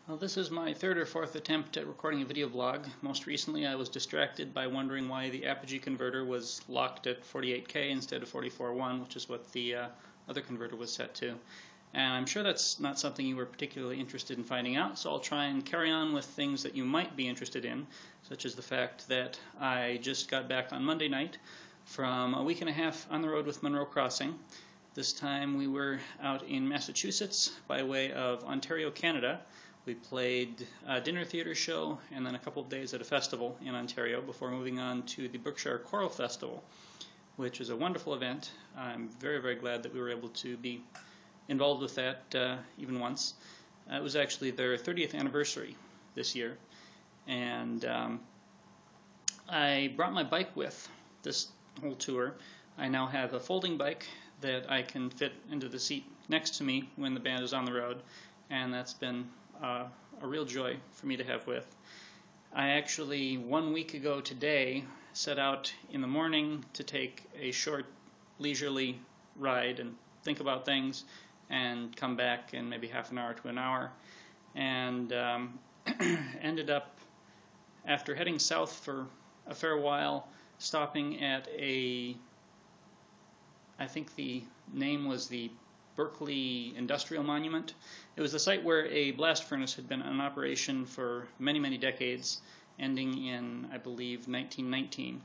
Well, this is my third or fourth attempt at recording a video blog. Most recently I was distracted by wondering why the Apogee converter was locked at 48K instead of 44.1, which is what the other converter was set to. And I'm sure that's not something you were particularly interested in finding out, so I'll try and carry on with things that you might be interested in, such as the fact that I just got back on Monday night from a week and a half on the road with Monroe Crossing. This time we were out in Massachusetts by way of Ontario, Canada. We played a dinner theater show and then a couple of days at a festival in Ontario before moving on to the Berkshire Choral Festival, which is a wonderful event. I'm very, very glad that we were able to be involved with that even once. It was actually their 30th anniversary this year, and I brought my bike with this whole tour. I now have a folding bike that I can fit into the seat next to me when the band is on the road, and that's been a real joy for me to have with. I actually, 1 week ago today, set out in the morning to take a short, leisurely ride and think about things, and come back in maybe half an hour to an hour, and ended up, after heading south for a fair while, stopping at I think the name was the Berkeley Industrial Monument. It was the site where a blast furnace had been in operation for many, many decades, ending in, I believe, 1919.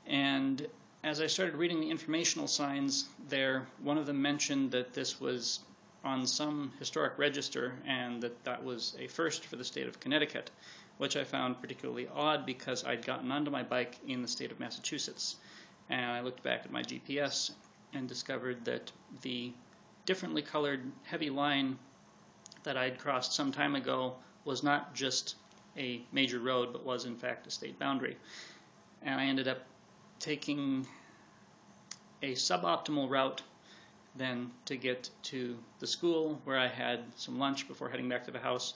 And as I started reading the informational signs there, one of them mentioned that this was on some historic register and that was a first for the state of Connecticut, which I found particularly odd because I'd gotten onto my bike in the state of Massachusetts. And I looked back at my GPS and discovered that the differently colored heavy line that I'd crossed some time ago was not just a major road, but was in fact a state boundary. And I ended up taking a suboptimal route then to get to the school, where I had some lunch before heading back to the house,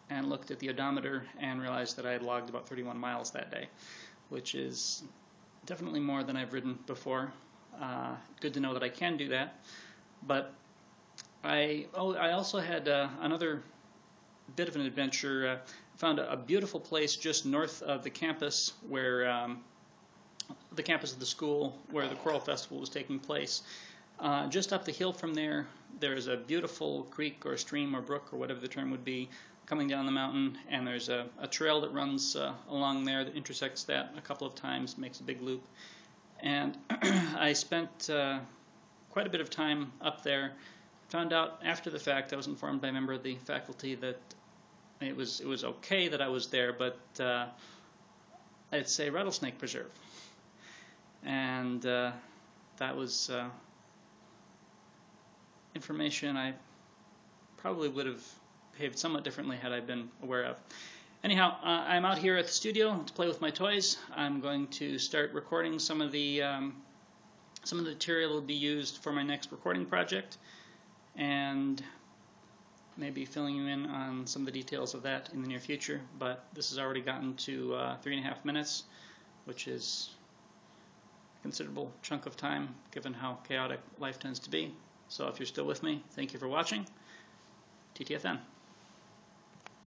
and looked at the odometer and realized that I had logged about 31 miles that day, which is definitely more than I've ridden before. Good to know that I can do that. But I also had another bit of an adventure. Found a beautiful place just north of the campus where the campus of the school where the choral festival was taking place. Just up the hill from there, there's a beautiful creek or stream or brook or whatever the term would be coming down the mountain, and there's a trail that runs along there that intersects that a couple of times, makes a big loop. And I spent quite a bit of time up there. Found out after the fact, I was informed by a member of the faculty that it was okay that I was there, but it's a rattlesnake preserve. And that was information I probably would have behaved somewhat differently had I been aware of. Anyhow, I'm out here at the studio to play with my toys. I'm going to start recording some of the material that will be used for my next recording project, and maybe filling you in on some of the details of that in the near future. But this has already gotten to 3.5 minutes, which is a considerable chunk of time given how chaotic life tends to be. So if you're still with me, thank you for watching. TTFN.